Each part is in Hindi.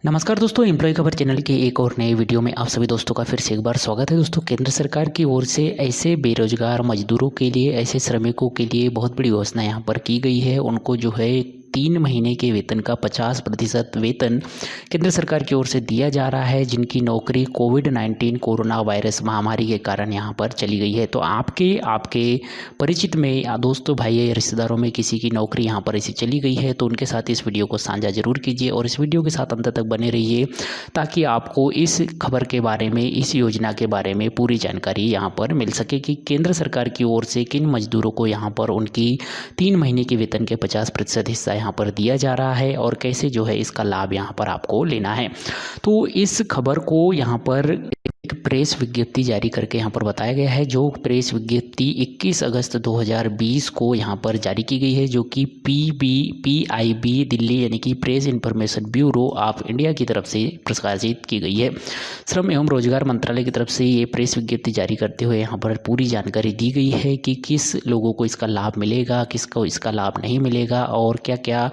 नमस्कार दोस्तों, एम्प्लॉय खबर चैनल के एक और नए वीडियो में आप सभी दोस्तों का फिर से एक बार स्वागत है। दोस्तों, केंद्र सरकार की ओर से ऐसे बेरोजगार मजदूरों के लिए, ऐसे श्रमिकों के लिए बहुत बड़ी घोषणा यहाँ पर की गई है। उनको जो है 3 महीने के वेतन का 50% वेतन केंद्र सरकार की ओर से दिया जा रहा है, जिनकी नौकरी कोविड-19 कोरोना वायरस महामारी के कारण यहाँ पर चली गई है। तो आपके परिचित में या दोस्तों, भाई या रिश्तेदारों में किसी की नौकरी यहाँ पर ऐसी चली गई है तो उनके साथ इस वीडियो को साझा जरूर कीजिए और इस वीडियो के साथ अंत तक बने रहिए, ताकि आपको इस खबर के बारे में, इस योजना के बारे में पूरी जानकारी यहाँ पर मिल सके कि केंद्र सरकार की ओर से किन मजदूरों को यहाँ पर उनकी 3 महीने के वेतन के 50% हिस्सा यहाँ पर दिया जा रहा है और कैसे जो है इसका लाभ यहाँ पर आपको लेना है। तो इस खबर को यहाँ पर एक प्रेस विज्ञप्ति जारी करके यहाँ पर बताया गया है, जो प्रेस विज्ञप्ति 21 अगस्त 2020 को यहाँ पर जारी की गई है, जो कि PIB दिल्ली यानी कि press information bureau of India की तरफ से प्रकाशित की गई है। श्रम एवं रोजगार मंत्रालय की तरफ से ये प्रेस विज्ञप्ति जारी करते हुए यहाँ पर पूरी जानकारी दी गई है कि किस लोगों को इसका लाभ मिलेगा, किसको इसका लाभ नहीं मिलेगा और क्या क्या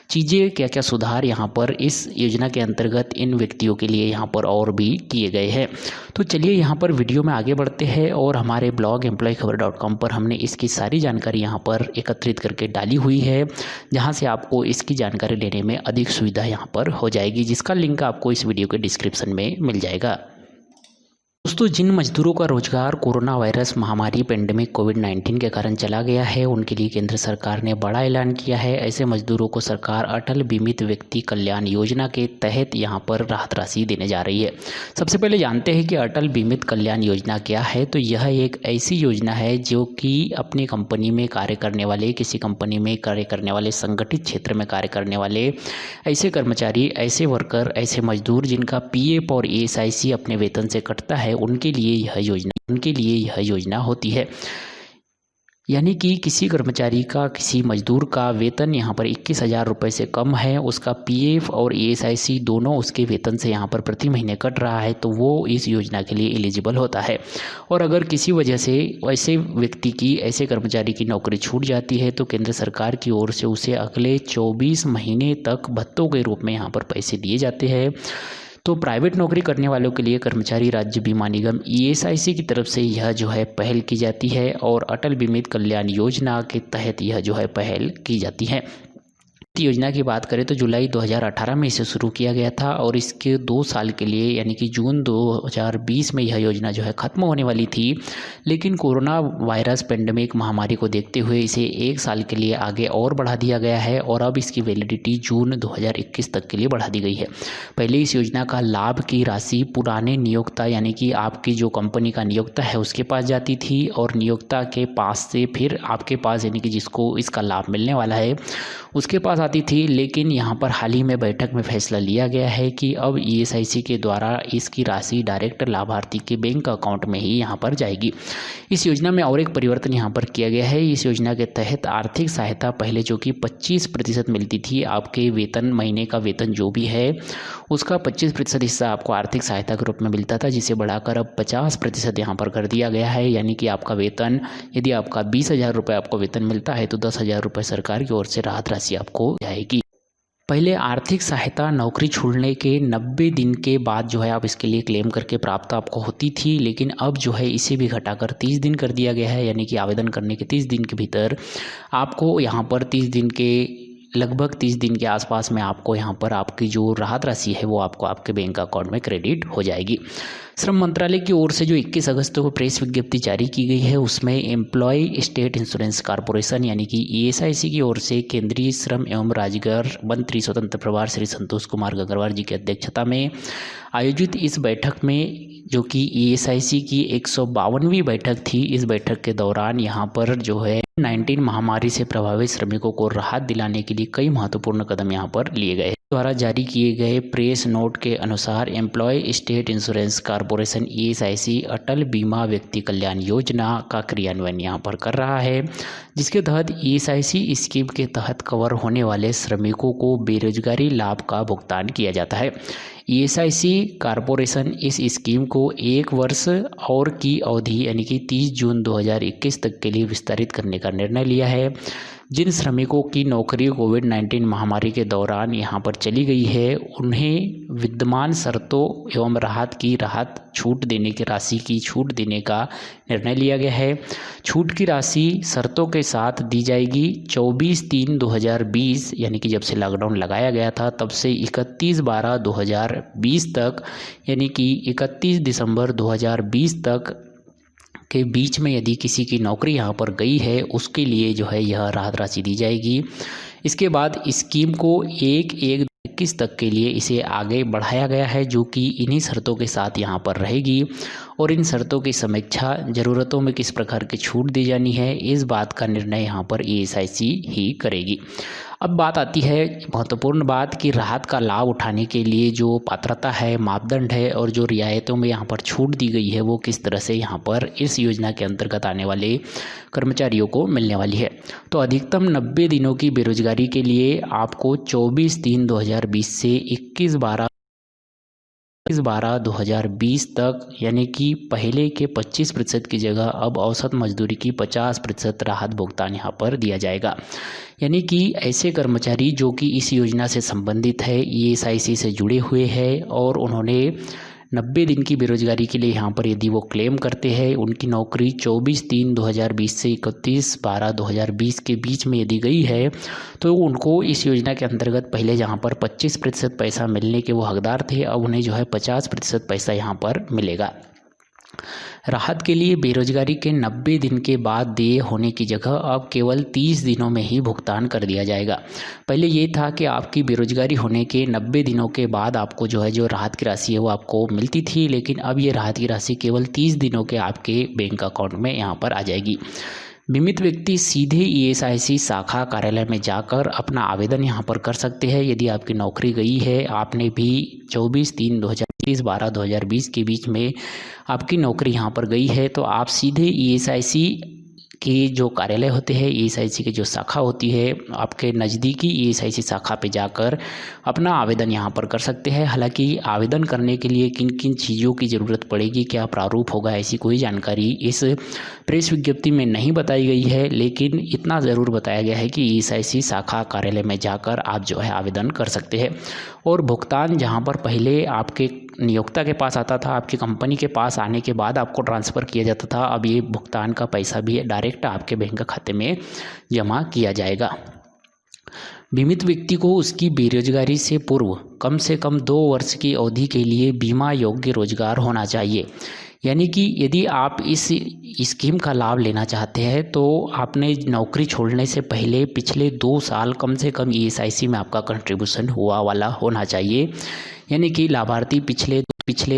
चीज़ें, क्या क्या सुधार यहाँ पर इस योजना के अंतर्गत इन व्यक्तियों के लिए यहाँ पर और भी किए गए हैं। तो चलिए यहाँ पर वीडियो में आगे बढ़ते हैं और हमारे ब्लॉग employee-खबर.com पर हमने इसकी सारी जानकारी यहाँ पर एकत्रित करके डाली हुई है, जहाँ से आपको इसकी जानकारी लेने में अधिक सुविधा यहाँ पर हो जाएगी, जिसका लिंक आपको इस वीडियो के डिस्क्रिप्शन में मिल जाएगा। दोस्तों, जिन मजदूरों का रोजगार कोरोना वायरस महामारी पेंडेमिक कोविड-19 के कारण चला गया है, उनके लिए केंद्र सरकार ने बड़ा ऐलान किया है। ऐसे मजदूरों को सरकार अटल बीमित व्यक्ति कल्याण योजना के तहत यहां पर राहत राशि देने जा रही है। सबसे पहले जानते हैं कि अटल बीमित कल्याण योजना क्या है। तो यह एक ऐसी योजना है जो कि अपनी कंपनी में कार्य करने वाले, किसी कंपनी में कार्य करने वाले, संगठित क्षेत्र में कार्य करने वाले ऐसे कर्मचारी, ऐसे वर्कर, ऐसे मजदूर जिनका PF और ESIC अपने वेतन से कटता है, उनके लिए यह योजना होती है। यानी कि किसी कर्मचारी का, किसी मजदूर का वेतन यहाँ पर 21,000 रुपये से कम है, उसका PF और ESIC दोनों उसके वेतन से यहाँ पर प्रति महीने कट रहा है, तो वो इस योजना के लिए एलिजिबल होता है। और अगर किसी वजह से ऐसे व्यक्ति की, ऐसे कर्मचारी की नौकरी छूट जाती है तो केंद्र सरकार की ओर से उसे अगले 24 महीने तक भत्तों के रूप में यहाँ पर पैसे दिए जाते हैं। तो प्राइवेट नौकरी करने वालों के लिए कर्मचारी राज्य बीमा निगम ESIC की तरफ से यह जो है पहल की जाती है और अटल बीमित कल्याण योजना के तहत यह जो है पहल की जाती है। योजना की बात करें तो जुलाई 2018 में इसे शुरू किया गया था और इसके 2 साल के लिए यानी कि जून 2020 में यह योजना जो है ख़त्म होने वाली थी, लेकिन कोरोना वायरस पेंडेमिक महामारी को देखते हुए इसे 1 साल के लिए आगे और बढ़ा दिया गया है और अब इसकी वैलिडिटी जून 2021 तक के लिए बढ़ा दी गई है। पहले इस योजना का लाभ की राशि पुराने नियोक्ता यानी कि आपकी जो कंपनी का नियोक्ता है उसके पास जाती थी और नियोक्ता के पास से फिर आपके पास यानी कि जिसको इसका लाभ मिलने वाला है उसके पास आती थी। लेकिन यहाँ पर हाल ही में बैठक में फैसला लिया गया है कि अब ESIC के द्वारा इसकी राशि डायरेक्ट लाभार्थी के बैंक अकाउंट में ही यहाँ पर जाएगी। इस योजना में और एक परिवर्तन यहाँ पर किया गया है। इस योजना के तहत आर्थिक सहायता पहले जो कि 25% मिलती थी, आपके वेतन, महीने का वेतन जो भी है उसका 25% हिस्सा आपको आर्थिक सहायता के रूप में मिलता था, जिसे बढ़ाकर अब 50% यहाँ पर कर दिया गया है। यानी कि आपका वेतन, यदि आपका 20,000 रुपये आपको वेतन मिलता है तो 10,000 रुपये सरकार की ओर से राहत राशि आपको जाएगी। पहले आर्थिक सहायता नौकरी छोड़ने के 90 दिन के बाद जो है आप इसके लिए क्लेम करके प्राप्त आपको होती थी, लेकिन अब जो है इसे भी घटाकर 30 दिन कर दिया गया है। यानी कि आवेदन करने के 30 दिन के भीतर आपको यहाँ पर 30 दिन के, लगभग 30 दिन के आसपास में आपको यहाँ पर आपकी जो राहत राशि है वो आपको आपके बैंक अकाउंट में क्रेडिट हो जाएगी। श्रम मंत्रालय की ओर से जो 21 अगस्त को प्रेस विज्ञप्ति जारी की गई है उसमें एम्प्लॉय स्टेट इंश्योरेंस कॉर्पोरेशन यानी कि ESIC की ओर से केंद्रीय श्रम एवं रोजगार मंत्री स्वतंत्र प्रभार श्री संतोष कुमार गंगवार जी की अध्यक्षता में आयोजित इस बैठक में, जो कि ESIC की 152वीं बैठक थी, इस बैठक के दौरान यहाँ पर जो है 19 महामारी से प्रभावित श्रमिकों को राहत दिलाने के लिए कई महत्वपूर्ण कदम यहाँ पर लिए गए। द्वारा जारी किए गए प्रेस नोट के अनुसार employ state insurance corporation ESIC Atal बीमा व्यक्ति कल्याण योजना का क्रियान्वयन यहाँ पर कर रहा है, जिसके तहत ESIC स्कीम के तहत कवर होने वाले श्रमिकों को बेरोजगारी लाभ का भुगतान किया जाता है। ESIC कॉर्पोरेशन इस स्कीम को 1 वर्ष और की अवधि यानी कि 30 जून 2021 तक के लिए विस्तारित करने का निर्णय लिया है, जिन श्रमिकों की नौकरी कोविड-19 महामारी के दौरान यहाँ पर चली गई है, उन्हें विद्यमान शर्तों एवं छूट देने की राशि की छूट देने का निर्णय लिया गया है। छूट की राशि शर्तों के साथ दी जाएगी 24/3/2020 यानी कि जब से लॉकडाउन लगाया गया था तब से 31/12/2020 तक यानी कि 31 दिसंबर 2020 तक के बीच में यदि किसी की नौकरी यहाँ पर गई है उसके लिए जो है यह राहत राशि दी जाएगी। इसके बाद स्कीम को 1/1/21 तक के लिए इसे आगे बढ़ाया गया है, जो कि इन्हीं शर्तों के साथ यहाँ पर रहेगी और इन शर्तों की समीक्षा ज़रूरतों में किस प्रकार की छूट दी जानी है इस बात का निर्णय यहाँ पर ESIC ही करेगी। अब बात आती है महत्वपूर्ण बात कि राहत का लाभ उठाने के लिए जो पात्रता है, मापदंड है और जो रियायतों में यहाँ पर छूट दी गई है वो किस तरह से यहाँ पर इस योजना के अंतर्गत आने वाले कर्मचारियों को मिलने वाली है। तो अधिकतम 90 दिनों की बेरोजगारी के लिए आपको 24/3/2020 से 21/12/2020 तक यानी कि पहले के 25% की जगह अब औसत मजदूरी की 50% राहत भुगतान यहाँ पर दिया जाएगा। यानी कि ऐसे कर्मचारी जो कि इस योजना से संबंधित है, ESIC से जुड़े हुए हैं और उन्होंने 90 दिन की बेरोजगारी के लिए यहाँ पर यदि वो क्लेम करते हैं, उनकी नौकरी 24/3/2020 से 31/12/2020 के बीच में यदि गई है तो उनको इस योजना के अंतर्गत पहले जहाँ पर 25% पैसा मिलने के वो हकदार थे, अब उन्हें जो है 50% पैसा यहाँ पर मिलेगा। राहत के लिए बेरोजगारी के 90 दिन के बाद देय होने की जगह अब केवल 30 दिनों में ही भुगतान कर दिया जाएगा। पहले ये था कि आपकी बेरोजगारी होने के 90 दिनों के बाद आपको जो है जो राहत की राशि है वो आपको मिलती थी, लेकिन अब ये राहत की राशि केवल 30 दिनों के आपके बैंक अकाउंट में यहाँ पर आ जाएगी। बीमित व्यक्ति सीधे ESIC शाखा कार्यालय में जाकर अपना आवेदन यहाँ पर कर सकते हैं। यदि आपकी नौकरी गई है, आपने भी 24/3/2020 के बीच में आपकी नौकरी यहाँ पर गई है, तो आप सीधे ESIC के जो कार्यालय होते हैं, ESIC की जो शाखा होती है, आपके नज़दीकी ESIC शाखा पे जाकर अपना आवेदन यहाँ पर कर सकते हैं। हालांकि आवेदन करने के लिए किन किन चीज़ों की ज़रूरत पड़ेगी, क्या प्रारूप होगा, ऐसी कोई जानकारी इस प्रेस विज्ञप्ति में नहीं बताई गई है, लेकिन इतना ज़रूर बताया गया है कि ESIC शाखा कार्यालय में जाकर आप जो है आवेदन कर सकते हैं। और भुगतान जहाँ पर पहले आपके नियोक्ता के पास आता था, आपकी कंपनी के पास आने के बाद आपको ट्रांसफ़र किया जाता था, अब ये भुगतान का पैसा भी डायरेक्ट आपके बैंक खाते में जमा किया जाएगा। बीमित व्यक्ति को उसकी बेरोजगारी से पूर्व कम से कम 2 वर्ष की अवधि के लिए बीमा योग्य रोजगार होना चाहिए। यानी कि यदि आप इस स्कीम का लाभ लेना चाहते हैं तो आपने नौकरी छोड़ने से पहले पिछले 2 साल कम से कम ESIC में आपका कंट्रीब्यूशन हुआ वाला होना चाहिए। यानी कि लाभार्थी पिछले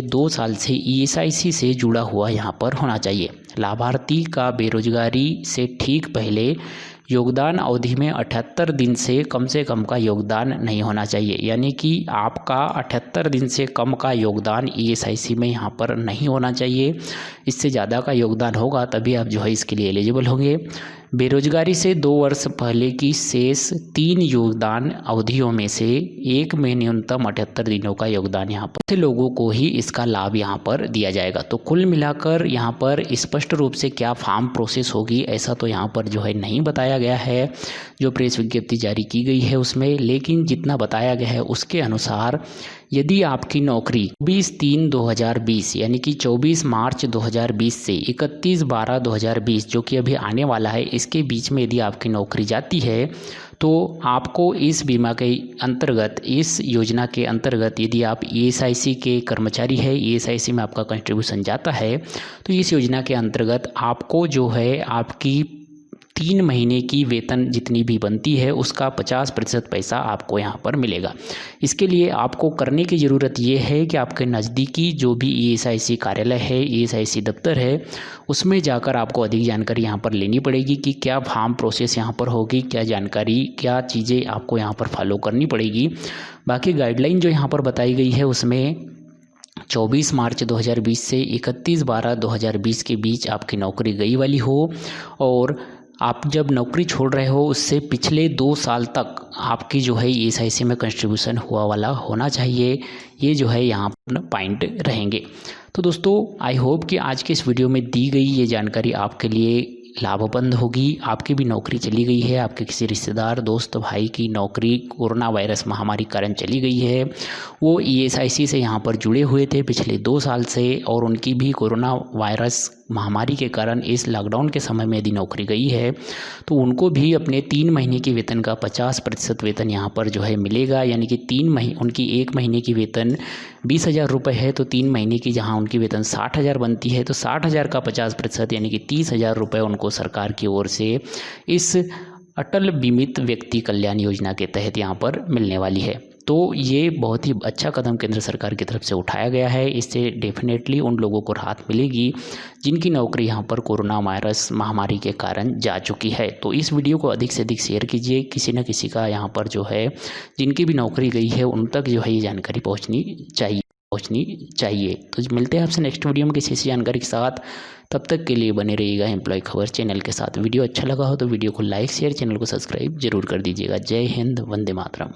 2 साल से ESIC से जुड़ा हुआ यहाँ पर होना चाहिए। लाभार्थी का बेरोजगारी से ठीक पहले योगदान अवधि में 78 दिन से कम का योगदान नहीं होना चाहिए। यानी कि आपका 78 दिन से कम का योगदान ESIC में यहाँ पर नहीं होना चाहिए। इससे ज़्यादा का योगदान होगा तभी आप जो है इसके लिए एलिजिबल होंगे। बेरोजगारी से 2 वर्ष पहले की शेष 3 योगदान अवधियों में से एक में न्यूनतम 78 दिनों का योगदान यहाँ पर से लोगों को ही इसका लाभ यहाँ पर दिया जाएगा। तो कुल मिलाकर यहाँ पर स्पष्ट रूप से क्या फॉर्म प्रोसेस होगी ऐसा तो यहाँ पर जो है नहीं बताया गया है जो प्रेस विज्ञप्ति जारी की गई है उसमें, लेकिन जितना बताया गया है उसके अनुसार यदि आपकी नौकरी 24/3/2020 यानी कि 24 मार्च 2020 से 31/12/2020 जो कि अभी आने वाला है, इसके बीच में यदि आपकी नौकरी जाती है तो आपको इस बीमा के अंतर्गत, इस योजना के अंतर्गत यदि आप ESIC के कर्मचारी है, ESIC में आपका कंट्रीब्यूशन जाता है तो इस योजना के अंतर्गत आपको जो है आपकी 3 महीने की वेतन जितनी भी बनती है उसका 50% पैसा आपको यहाँ पर मिलेगा। इसके लिए आपको करने की ज़रूरत ये है कि आपके नज़दीकी जो भी ESIC कार्यालय है, ESIC दफ्तर है, उसमें जाकर आपको अधिक जानकारी यहाँ पर लेनी पड़ेगी कि क्या फॉर्म प्रोसेस यहाँ पर होगी, क्या जानकारी, क्या चीज़ें आपको यहाँ पर फॉलो करनी पड़ेगी। बाकी गाइडलाइन जो यहाँ पर बताई गई है उसमें 24 मार्च 2020 से 31/12/2020 के बीच आपकी नौकरी गई वाली हो और आप जब नौकरी छोड़ रहे हो उससे पिछले 2 साल तक आपकी जो है ESIC में कंट्रीब्यूशन हुआ वाला होना चाहिए। ये जो है यहाँ पर पॉइंट रहेंगे। तो दोस्तों आई होप कि आज के इस वीडियो में दी गई ये जानकारी आपके लिए लाभबंद होगी। आपकी भी नौकरी चली गई है, आपके किसी रिश्तेदार, दोस्त, भाई की नौकरी कोरोना वायरस महामारी कारण चली गई है, वो ईएसआईसी से यहाँ पर जुड़े हुए थे पिछले 2 साल से और उनकी भी कोरोना वायरस महामारी के कारण इस लॉकडाउन के समय में यदि नौकरी गई है तो उनको भी अपने 3 महीने के वेतन का 50% वेतन यहाँ पर जो है मिलेगा। यानी कि 3 महीने उनकी 1 महीने की वेतन 20,000 रुपये है तो 3 महीने की जहाँ उनकी वेतन 60,000 बनती है तो 60,000 का 50% यानी कि 30,000 रुपये उनको सरकार की ओर से इस अटल बीमित व्यक्ति कल्याण योजना के तहत यहाँ पर मिलने वाली है। तो ये बहुत ही अच्छा कदम केंद्र सरकार की तरफ से उठाया गया है। इससे डेफिनेटली उन लोगों को राहत मिलेगी जिनकी नौकरी यहाँ पर कोरोना वायरस महामारी के कारण जा चुकी है। तो इस वीडियो को अधिक से अधिक शेयर कीजिए, किसी न किसी का यहाँ पर जो है जिनकी भी नौकरी गई है उन तक जो है ये जानकारी पहुँचनी चाहिए। तो मिलते हैं आपसे नेक्स्ट वीडियो में किसी ऐसी जानकारी के साथ। तब तक के लिए बने रहिएगा एम्प्लॉय खबर चैनल के साथ। वीडियो अच्छा लगा हो तो वीडियो को लाइक शेयर, चैनल को सब्सक्राइब जरूर कर दीजिएगा। जय हिंद, वंदे मातरम।